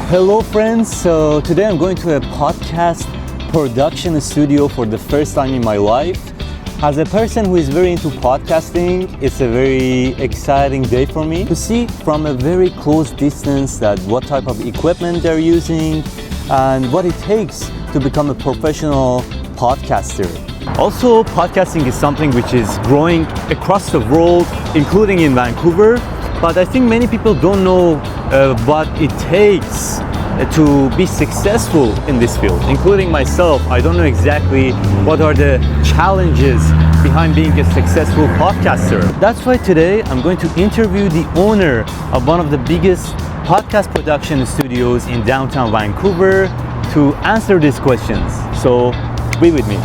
Hello friends, so today I'm going to a podcast production studio for the first time in my life. As a person who is very into podcasting, it's a very exciting day for me to see from a very close distance that what type of equipment they're using and what it takes to become a professional podcaster. Also, podcasting is something which is growing across the world, including in Vancouver. But I think many people don't know what it takes to be successful in this field, including myself. I don't know exactly what are the challenges behind being a successful podcaster. That's why today I'm going to interview the owner of one of the biggest podcast production studios in downtown Vancouver to answer these questions. So be with me.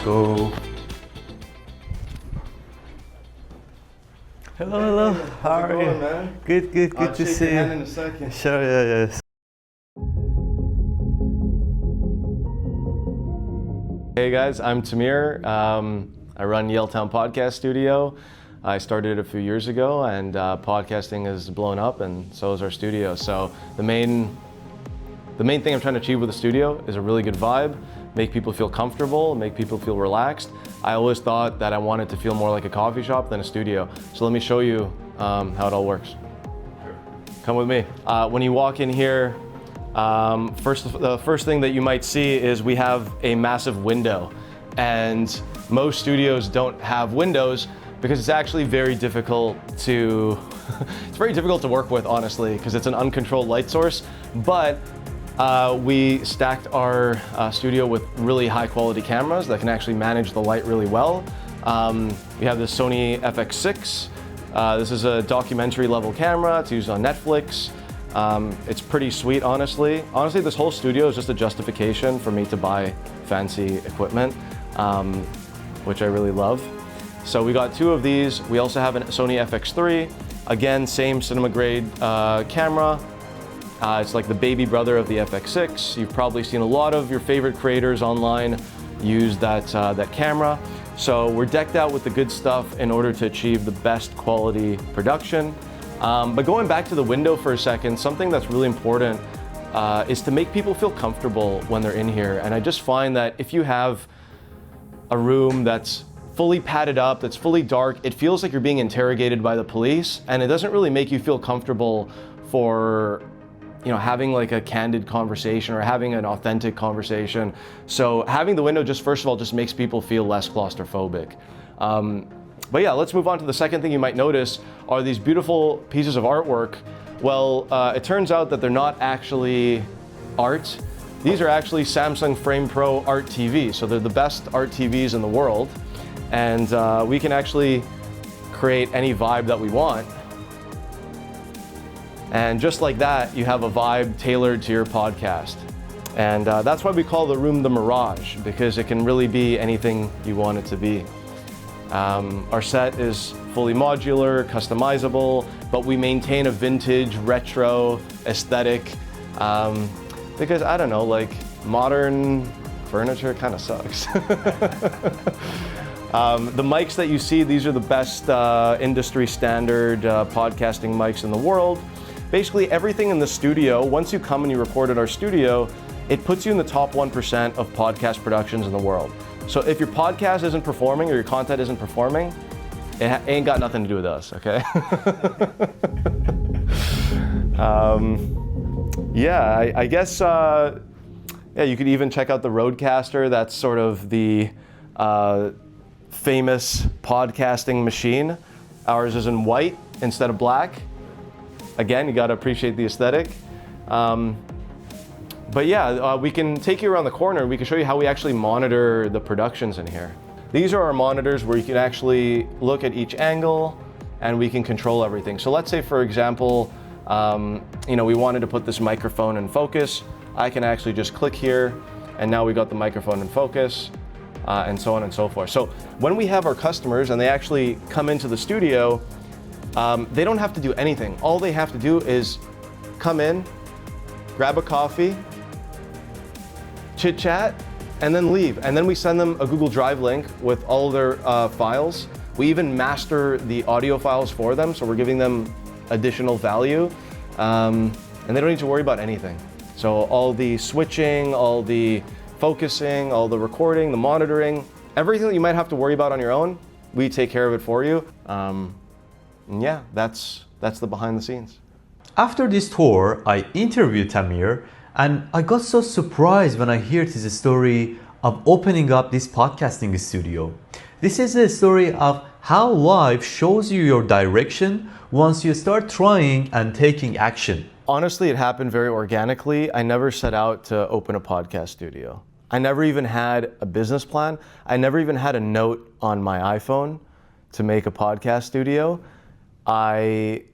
Go. Hello. How are you? Going, man? Good I'll to shake see your hand you. in a second. Sure, yeah. Hey guys, I'm Tamir. I run Yaletown Podcast Studio. I started a few years ago, and podcasting has blown up, and so has our studio. So the main thing I'm trying to achieve with the studio is a really good vibe, make people feel comfortable, make people feel relaxed. I always thought that I wanted to feel more like a coffee shop than a studio. So let me show you how it all works. Sure. Come with me. When you walk in here, the first thing that you might see is we have a massive window. And most studios don't have windows because it's actually very difficult to, work with, honestly, because it's an uncontrolled light source. But we stacked our studio with really high quality cameras that can actually manage the light really well. We have the Sony FX6. This is a documentary level camera. It's used on Netflix. It's pretty sweet, honestly. Honestly, this whole studio is just a justification for me to buy fancy equipment, which I really love. So we got two of these. We also have a Sony FX3. Again, same cinema grade camera. It's like the baby brother of the FX6. You've probably seen a lot of your favorite creators online use that camera. So we're decked out with the good stuff in order to achieve the best quality production. But going back to the window for a second, something that's really important is to make people feel comfortable when they're in here. And I just find that if you have a room that's fully padded up, that's fully dark, it feels like you're being interrogated by the police, and it doesn't really make you feel comfortable for having like a candid conversation or having an authentic conversation. So having the window first of all, just makes people feel less claustrophobic. But yeah, let's move on to the second thing you might notice are these beautiful pieces of artwork. Well, it turns out that they're not actually art. These are actually Samsung Frame Pro Art TV. So they're the best art TVs in the world. And we can actually create any vibe that we want. And just like that, you have a vibe tailored to your podcast. And that's why we call the room the Mirage, because it can really be anything you want it to be. Our set is fully modular, customizable, but we maintain a vintage, retro aesthetic, because I don't know, like modern furniture kind of sucks. The mics that you see, these are the best industry standard podcasting mics in the world. Basically everything in the studio, once you come and you record at our studio, it puts you in the top 1% of podcast productions in the world. So if your podcast isn't performing or your content isn't performing, it ain't got nothing to do with us, okay? Yeah, I guess, you could even check out the Rodecaster. That's sort of the famous podcasting machine. Ours is in white instead of black. Again, you gotta appreciate the aesthetic. But yeah, we can take you around the corner. We can show you how we actually monitor the productions in here. These are our monitors where you can actually look at each angle and we can control everything. So let's say, for example, we wanted to put this microphone in focus. I can actually just click here and now we got the microphone in focus, and so on and so forth. So when we have our customers and they actually come into the studio, they don't have to do anything. All they have to do is come in, grab a coffee, chit chat, and then leave. And then we send them a Google Drive link with all their files. We even master the audio files for them, so we're giving them additional value. And they don't need to worry about anything. So all the switching, all the focusing, all the recording, the monitoring, everything that you might have to worry about on your own, we take care of it for you. And yeah, that's the behind the scenes. After this tour, I interviewed Tamir, and I got so surprised when I heard his story of opening up this podcasting studio. This is a story of how life shows you your direction once you start trying and taking action. Honestly, it happened very organically. I never set out to open a podcast studio. I never even had a business plan. I never even had a note on my iPhone to make a podcast studio. I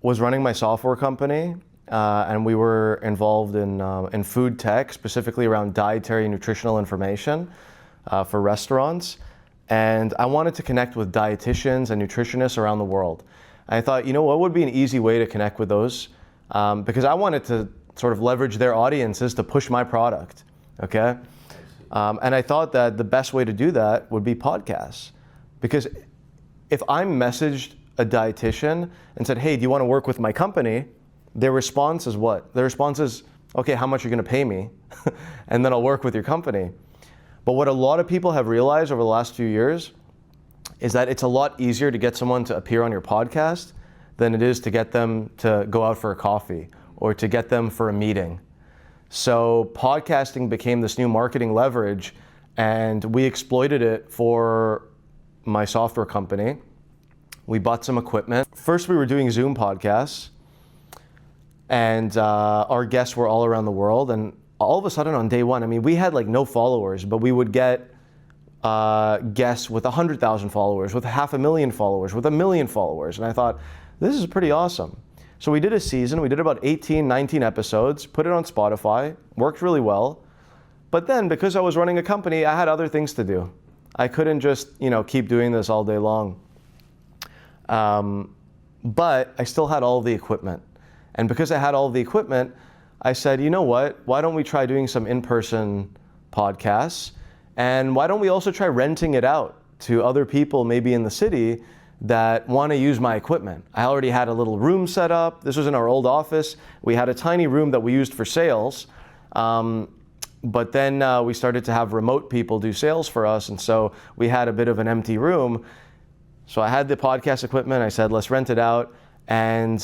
was running my software company, and we were involved in food tech, specifically around dietary and nutritional information for restaurants. And I wanted to connect with dietitians and nutritionists around the world. I thought, what would be an easy way to connect with those? Because I wanted to sort of leverage their audiences to push my product, okay? And I thought that the best way to do that would be podcasts. Because if I messaged a dietitian and said, hey, do you want to work with my company? Their response is what? Their response is, okay, how much are you going to pay me? And then I'll work with your company. But what a lot of people have realized over the last few years is that it's a lot easier to get someone to appear on your podcast than it is to get them to go out for a coffee or to get them for a meeting. So podcasting became this new marketing leverage, and we exploited it for my software company. We bought some equipment. First, we were doing Zoom podcasts, and our guests were all around the world. And all of a sudden on day one, we had like no followers, but we would get guests with 100,000 followers, with 500,000 followers, with 1 million followers. And I thought, this is pretty awesome. So we did a season, we did about 18, 19 episodes, put it on Spotify, worked really well. But then because I was running a company, I had other things to do. I couldn't just, keep doing this all day long. But I still had all the equipment. And because I had all the equipment, I said, you know what? Why don't we try doing some in-person podcasts? And why don't we also try renting it out to other people maybe in the city that want to use my equipment? I already had a little room set up. This was in our old office. We had a tiny room that we used for sales. But then we started to have remote people do sales for us. And so we had a bit of an empty room. So I had the podcast equipment. I said, let's rent it out. And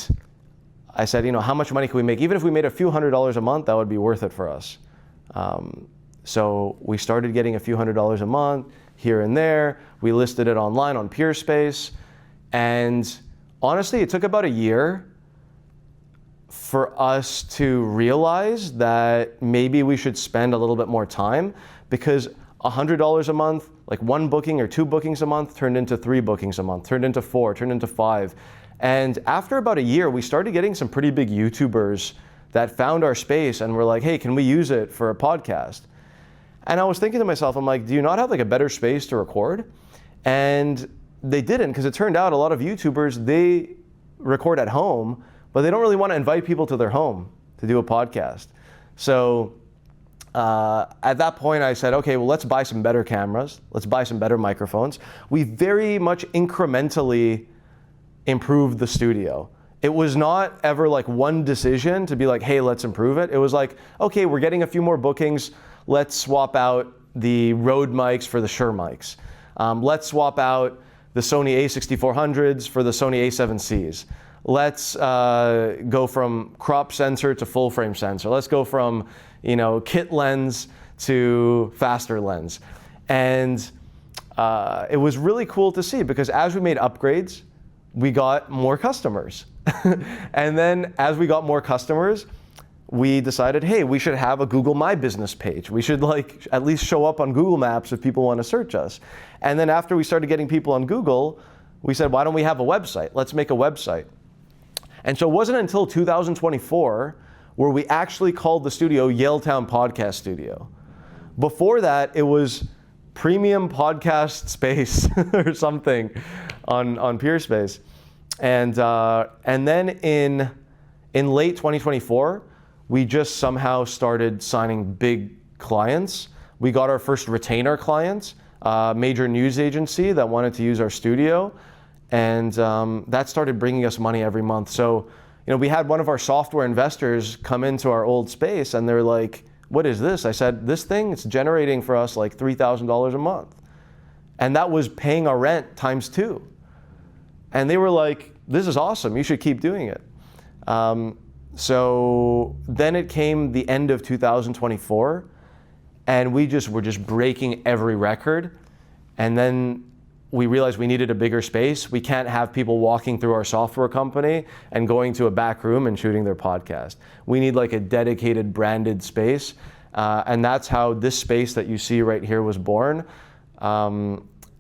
I said, how much money can we make? Even if we made a few $100s a month, that would be worth it for us. So we started getting a few $100s a month here and there. We listed it online on Peerspace. And honestly, it took about a year for us to realize that maybe we should spend a little bit more time, because $100 a month, like one booking or two bookings a month, turned into 3 bookings a month, turned into 4, turned into 5. And after about a year, we started getting some pretty big YouTubers that found our space and were like, hey, can we use it for a podcast? And I was thinking to myself, I'm like, do you not have like a better space to record? And they didn't, because it turned out a lot of YouTubers, they record at home, but they don't really want to invite people to their home to do a podcast. So at that point I said, okay, well, let's buy some better cameras. Let's buy some better microphones. We very much incrementally improved the studio. It was not ever like one decision to be like, hey, let's improve it. It was like, okay, we're getting a few more bookings. Let's swap out the Rode mics for the Shure mics. Let's swap out the Sony a6400s for the Sony a7Cs. Let's go from crop sensor to full frame sensor. Let's go from, kit lens to faster lens. And it was really cool to see, because as we made upgrades, we got more customers. And then as we got more customers, we decided, hey, we should have a Google My Business page. We should like at least show up on Google Maps if people want to search us. And then after we started getting people on Google, we said, why don't we have a website? Let's make a website. And so it wasn't until 2024 where we actually called the studio Yaletown Podcast Studio. Before that, it was Premium Podcast Space or something on PeerSpace. And then in late 2024, we just somehow started signing big clients. We got our first retainer client, a major news agency that wanted to use our studio. And that started bringing us money every month. So, we had one of our software investors come into our old space and they're like, what is this? I said, this thing, it's generating for us like $3,000 a month. And that was paying our rent times 2. And they were like, this is awesome, you should keep doing it. So then it came the end of 2024 and we were just breaking every record. And then we realized we needed a bigger space. We can't have people walking through our software company and going to a back room and shooting their podcast. We need like a dedicated branded space. And that's how this space that you see right here was born.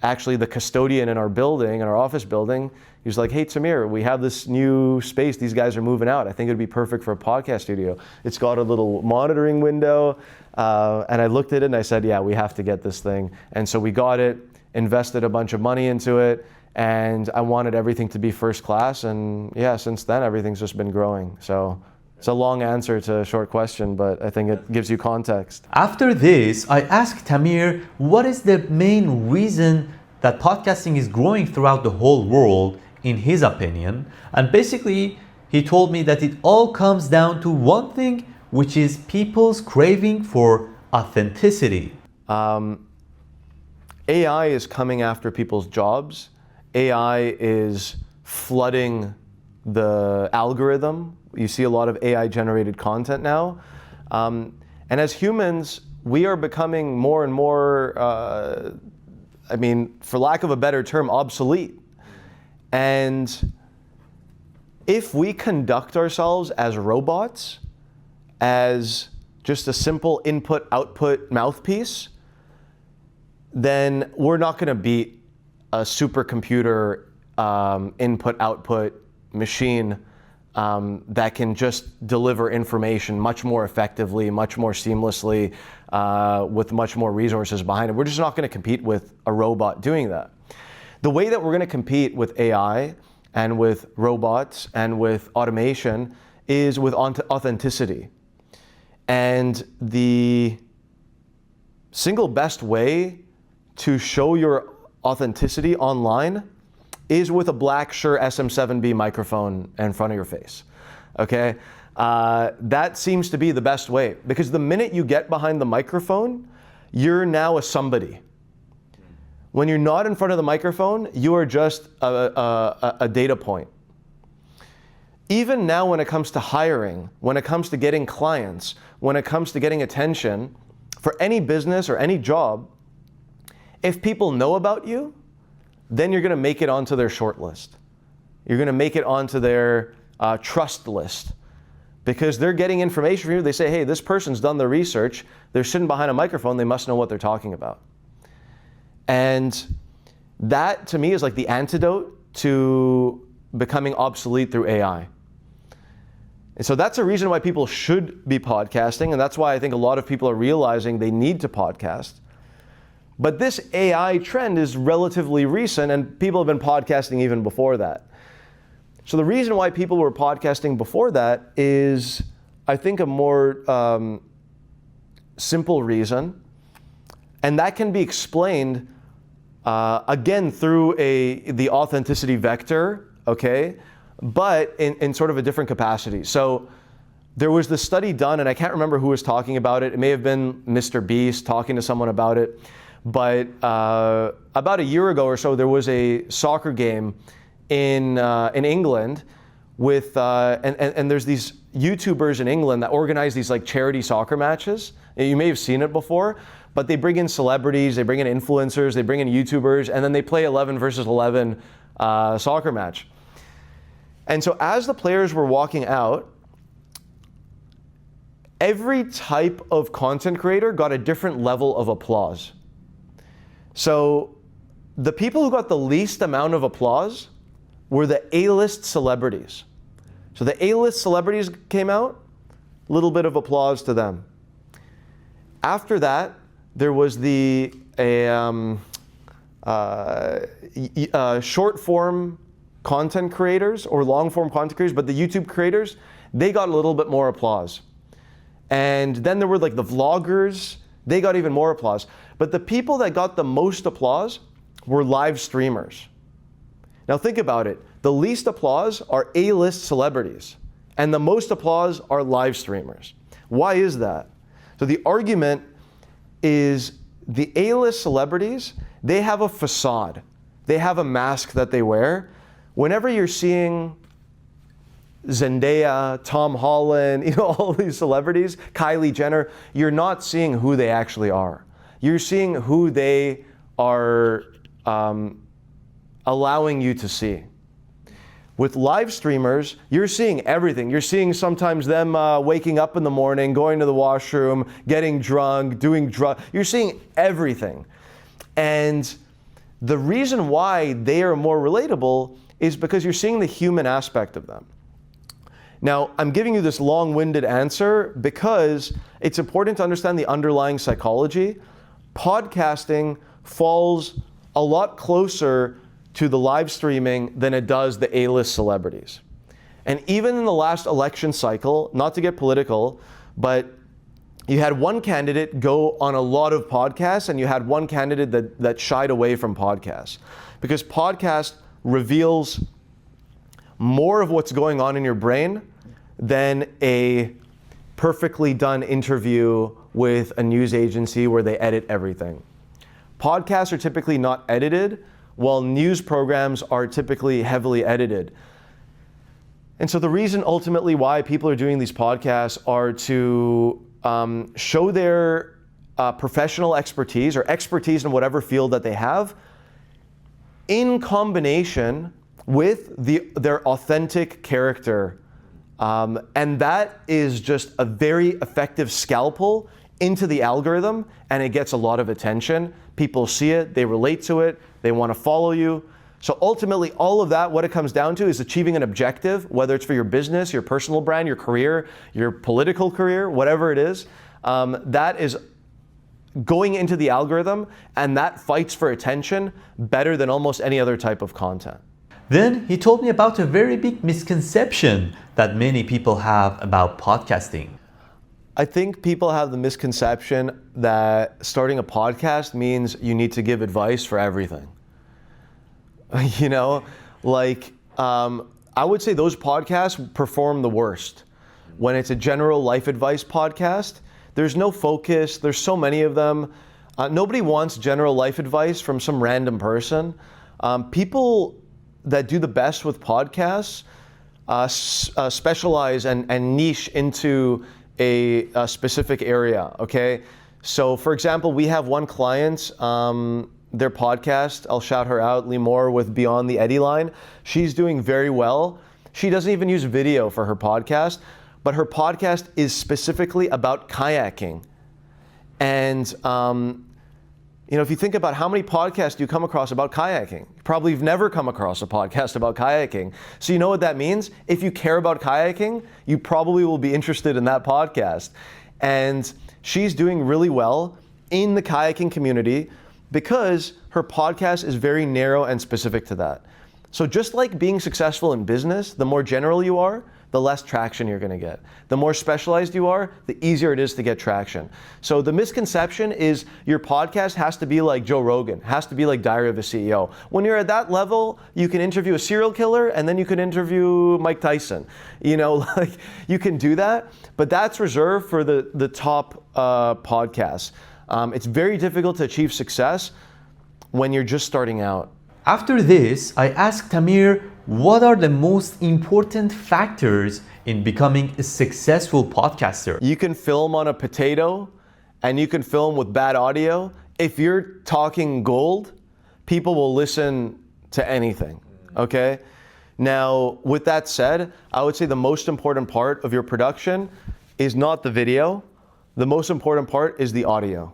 Actually, the custodian in our building, in our office building, he was like, hey, Tamir, we have this new space. These guys are moving out. I think it'd be perfect for a podcast studio. It's got a little monitoring window. And I looked at it and I said, yeah, we have to get this thing. And so we got it, invested a bunch of money into it, and I wanted everything to be first class. And yeah, since then, everything's just been growing. So it's a long answer to a short question, but I think it gives you context. After this, I asked Tamir, what is the main reason that podcasting is growing throughout the whole world, in his opinion? And basically, he told me that it all comes down to one thing, which is people's craving for authenticity. AI is coming after people's jobs. AI is flooding the algorithm. You see a lot of AI-generated content now. And as humans, we are becoming more and more, for lack of a better term, obsolete. And if we conduct ourselves as robots, as just a simple input-output mouthpiece, then we're not going to beat a supercomputer input-output machine that can just deliver information much more effectively, much more seamlessly, with much more resources behind it. We're just not going to compete with a robot doing that. The way that we're going to compete with AI and with robots and with automation is with authenticity. And the single best way to show your authenticity online is with a black Shure SM7B microphone in front of your face, okay? That seems to be the best way, because the minute you get behind the microphone, you're now a somebody. When you're not in front of the microphone, you are just a data point. Even now when it comes to hiring, when it comes to getting clients, when it comes to getting attention, for any business or any job, if people know about you, then you're going to make it onto their short list. You're going to make it onto their trust list, because they're getting information from you. They say, hey, this person's done the research. They're sitting behind a microphone. They must know what they're talking about. And that, to me, is like the antidote to becoming obsolete through AI. And so that's a reason why people should be podcasting, and that's why I think a lot of people are realizing they need to podcast. But this AI trend is relatively recent, and people have been podcasting even before that. So the reason why people were podcasting before that is, I think, a more simple reason, and that can be explained again through the authenticity vector, okay, but in sort of a different capacity. So there was this study done, and I can't remember who was talking about it. It may have been Mr. Beast talking to someone about it. But about a year ago or so, there was a soccer game in England with, and there's these YouTubers in England that organize these like charity soccer matches. You may have seen it before, but they bring in celebrities, they bring in influencers, they bring in YouTubers, and then they play 11 versus 11 soccer match. And so as the players were walking out, every type of content creator got a different level of applause. So the people who got the least amount of applause were the A-list celebrities. So the A-list celebrities came out, little bit of applause to them. After that, there was the short form content creators or long form content creators, but the YouTube creators, they got a little bit more applause. And then there were like the vloggers, they got even more applause. But the people that got the most applause were live streamers. Now think about it. The least applause are A-list celebrities, and the most applause are live streamers. Why is that? So the argument is the A-list celebrities, they have a facade. They have a mask that they wear. Whenever you're seeing Zendaya, Tom Holland, all these celebrities, Kylie Jenner, you're not seeing who they actually are. You're seeing who they are allowing you to see. With live streamers, you're seeing everything. You're seeing sometimes them waking up in the morning, going to the washroom, getting drunk, doing drugs. You're seeing everything. And the reason why they are more relatable is because you're seeing the human aspect of them. Now, I'm giving you this long-winded answer because it's important to understand the underlying psychology. Podcasting falls a lot closer to the live streaming than it does the A-list celebrities. And even in the last election cycle, not to get political, but you had one candidate go on a lot of podcasts and you had one candidate that shied away from podcasts. Because podcast reveals more of what's going on in your brain than a perfectly done interview with a news agency where they edit everything. Podcasts are typically not edited, while news programs are typically heavily edited. And so the reason ultimately why people are doing these podcasts are to show their professional expertise or expertise in whatever field that they have in combination with their authentic character. And that is just a very effective scalpel into the algorithm, and it gets a lot of attention. People see it, they relate to it, they want to follow you. So ultimately, all of that, what it comes down to is achieving an objective, whether it's for your business, your personal brand, your career, your political career, whatever it is, that is going into the algorithm, and that fights for attention better than almost any other type of content. Then he told me about a very big misconception that many people have about podcasting. I think people have the misconception that starting a podcast means you need to give advice for everything. I would say those podcasts perform the worst. When it's a general life advice podcast, there's no focus, there's so many of them. Nobody wants general life advice from some random person. People that do the best with podcasts specialize and niche into a specific area, okay? So for example, we have one client, their podcast, I'll shout her out, Limor with Beyond the Eddie line. She's doing very well. She doesn't even use video for her podcast, but her podcast is specifically about kayaking. And if you think about how many podcasts you come across about kayaking, probably you've never come across a podcast about kayaking. So you know what that means? If you care about kayaking, you probably will be interested in that podcast. And she's doing really well in the kayaking community because her podcast is very narrow and specific to that. So just like being successful in business, the more general you are, the less traction you're going to get. The more specialized you are, the easier it is to get traction. So the misconception is your podcast has to be like Joe Rogan, has to be like Diary of a CEO. When you're at that level, you can interview a serial killer and then you can interview Mike Tyson. You can do that, but that's reserved for the top podcasts. It's very difficult to achieve success when you're just starting out. After this, I asked Tamir what are the most important factors in becoming a successful podcaster. You can film on a potato and you can film with bad audio. If you're talking gold, people will listen to anything, okay? Now, with that said, I would say the most important part of your production is not the video. The most important part is the audio.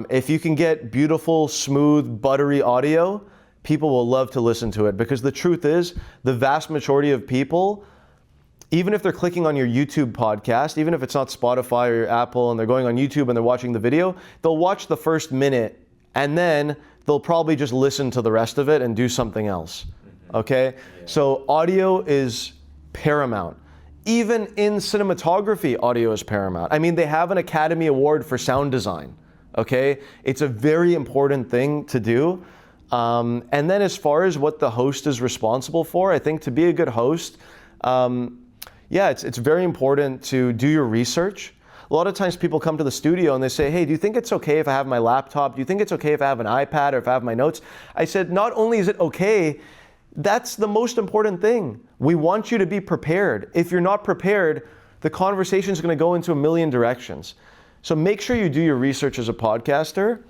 If you can get beautiful, smooth, buttery audio, people will love to listen to it, because the truth is, the vast majority of people, even if they're clicking on your YouTube podcast, even if it's not Spotify or your Apple and they're going on YouTube and they're watching the video, they'll watch the first minute and then they'll probably just listen to the rest of it and do something else. Okay? So audio is paramount. Even in cinematography, audio is paramount. I mean, they have an Academy Award for sound design. Okay? It's a very important thing to do. And then as far as what the host is responsible for, I think to be a good host, it's very important to do your research. A lot of times people come to the studio and they say, hey, do you think it's okay if I have my laptop? Do you think it's okay if I have an iPad or if I have my notes? I said, not only is it okay, that's the most important thing. We want you to be prepared. If you're not prepared, the conversation is going to go into a million directions. So make sure you do your research as a podcaster,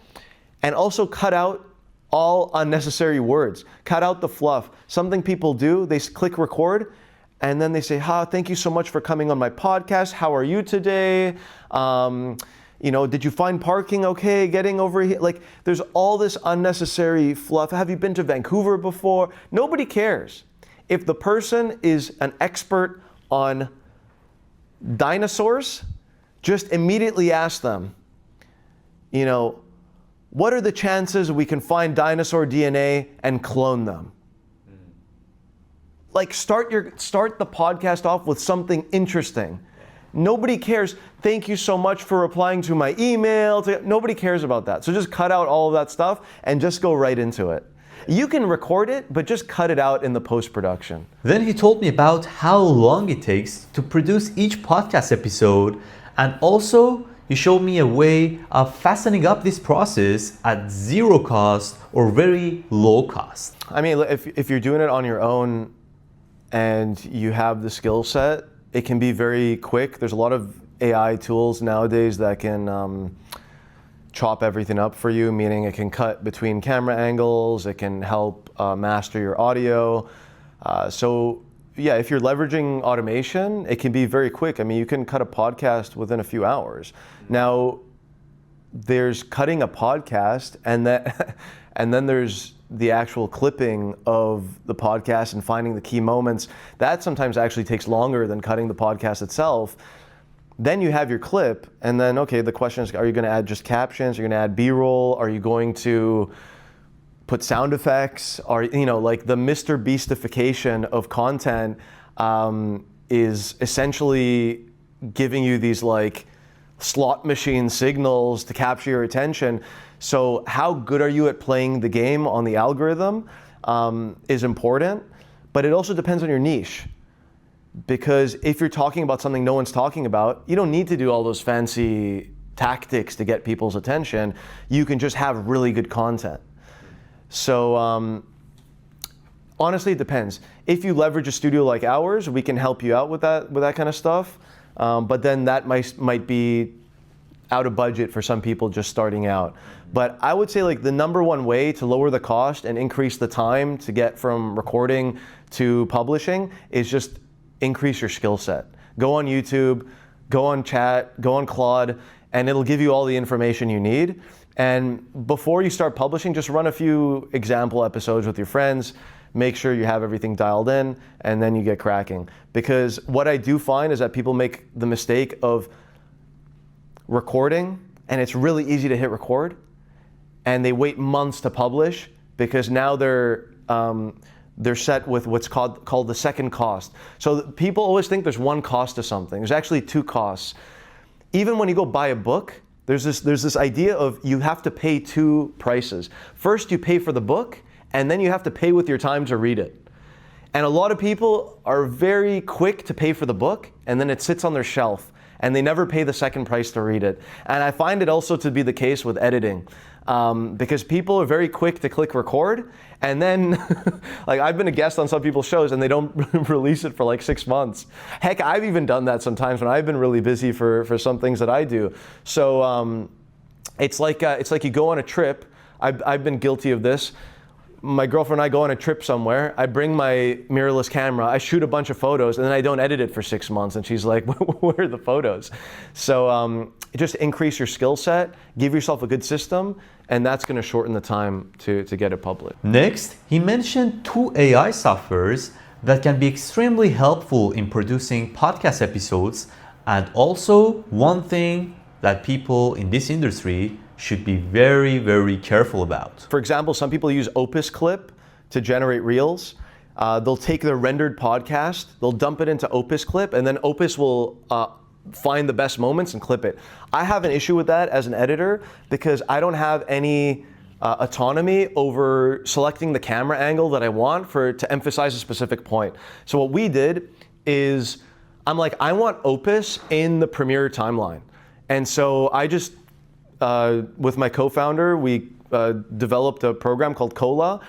and also cut out all unnecessary words. Cut out the fluff. Something people do, they click record, and then they say, thank you so much for coming on my podcast. How are you today? Did you find parking okay getting over here? Like, there's all this unnecessary fluff. Have you been to Vancouver before? Nobody cares. If the person is an expert on dinosaurs, just immediately ask them, what are the chances we can find dinosaur DNA and clone them? Like, start the podcast off with something interesting. Nobody cares. Thank you so much for replying to my email. Nobody cares about that. So just cut out all of that stuff and just go right into it. You can record it, but just cut it out in the post-production. Then he told me about how long it takes to produce each podcast episode, and also he showed me a way of fastening up this process at zero cost or very low cost. I mean, if you're doing it on your own and you have the skill set, it can be very quick. There's a lot of AI tools nowadays that can chop everything up for you, meaning it can cut between camera angles, it can help master your audio. If you're leveraging automation, it can be very quick. I mean, you can cut a podcast within a few hours. Now, there's cutting a podcast, and then there's the actual clipping of the podcast and finding the key moments. That sometimes actually takes longer than cutting the podcast itself. Then you have your clip, and then, okay, the question is, are you going to add just captions? Are you going to add B-roll? Are you going to put sound effects? Like the Mr. Beastification of content is essentially giving you these like slot machine signals to capture your attention. So how good are you at playing the game on the algorithm is important, but it also depends on your niche. Because if you're talking about something no one's talking about, you don't need to do all those fancy tactics to get people's attention. You can just have really good content. So honestly, it depends. If you leverage a studio like ours, we can help you out with that kind of stuff. But then that might be out of budget for some people just starting out. But I would say like the number one way to lower the cost and increase the time to get from recording to publishing is just increase your skill set. Go on YouTube, go on Chat, go on Claude, and it'll give you all the information you need. And before you start publishing, just run a few example episodes with your friends, make sure you have everything dialed in, and then you get cracking. Because what I do find is that people make the mistake of recording, and it's really easy to hit record, and they wait months to publish because now they're set with what's called the second cost. So people always think there's one cost to something. There's actually two costs. Even when you go buy a book, there's this idea of you have to pay two prices. First, you pay for the book, and then you have to pay with your time to read it. And a lot of people are very quick to pay for the book, and then it sits on their shelf, and they never pay the second price to read it. And I find it also to be the case with editing. Because people are very quick to click record, and then like I've been a guest on some people's shows and they don't release it for like 6 months. Heck, I've even done that sometimes when I've been really busy for some things that I do. So it's like you go on a trip. I've been guilty of this. my girlfriend and I go on a trip somewhere, I bring my mirrorless camera, I shoot a bunch of photos, and then I don't edit it for 6 months, and she's like, where are the photos? So just increase your skill set, give yourself a good system, and that's gonna shorten the time to get it public. Next, he mentioned 2 AI softwares that can be extremely helpful in producing podcast episodes, and also one thing that people in this industry should be very, very careful about. For example, some people use Opus Clip to generate reels. They'll take their rendered podcast, they'll dump it into Opus Clip, and then Opus will find the best moments and clip it. I have an issue with that as an editor because I don't have any autonomy over selecting the camera angle that I want to emphasize a specific point. So what we did is, I'm like, I want Opus in the Premiere timeline. And so I just, with my co-founder, we developed a program called Cola,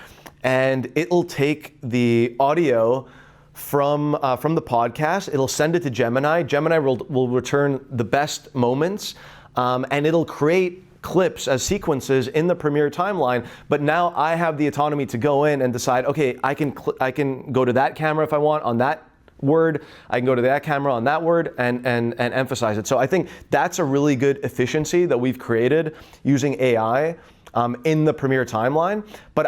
and it'll take the audio from the podcast, it'll send it to Gemini. Gemini will return the best moments, and it'll create clips as sequences in the Premiere timeline. But now I have the autonomy to go in and decide, okay, I can go to that camera if I want on that word, I can go to that camera on that word and emphasize it. So I think that's a really good efficiency that we've created using AI in the Premiere timeline. But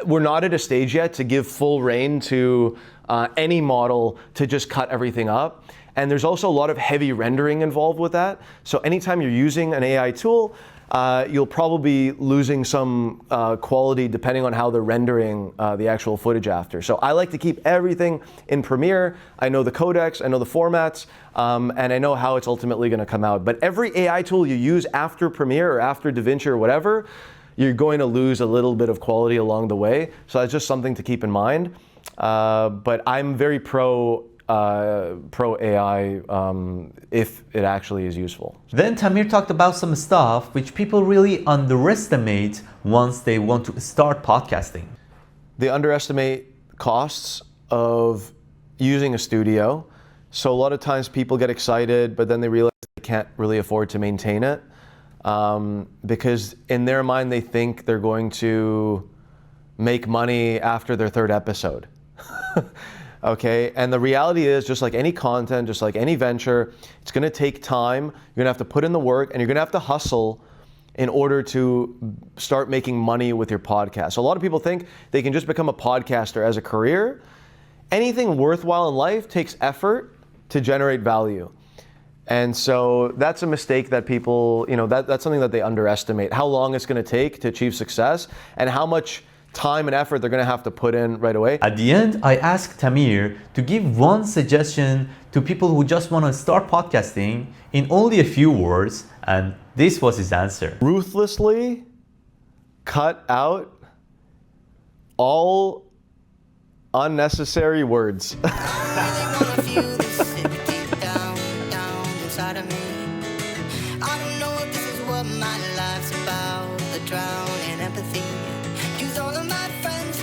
we're not at a stage yet to give full reign to any model to just cut everything up. And there's also a lot of heavy rendering involved with that. So anytime you're using an AI tool, you'll probably be losing some quality depending on how they're rendering the actual footage after. So I like to keep everything in Premiere. I know the codecs, I know the formats, and I know how it's ultimately going to come out. But every AI tool you use after Premiere or after DaVinci or whatever, you're going to lose a little bit of quality along the way. So that's just something to keep in mind. But I'm very pro AI if it actually is useful. Then Tamir talked about some stuff which people really underestimate once they want to start podcasting. They underestimate costs of using a studio. So a lot of times people get excited, but then they realize they can't really afford to maintain it because in their mind they think they're going to make money after their 3rd episode. Okay, and the reality is, just like any content, just like any venture, it's gonna take time, you're gonna have to put in the work, and you're gonna have to hustle in order to start making money with your podcast. So a lot of people think they can just become a podcaster as a career. Anything worthwhile in life takes effort to generate value. And so that's a mistake that people, that's something that they underestimate, how long it's gonna take to achieve success and how much time and effort they're going to have to put in right away. At the end, I asked Tamir to give one suggestion to people who just want to start podcasting in only a few words, and this was his answer. Ruthlessly cut out all unnecessary words. Drown in empathy. Use all of my friends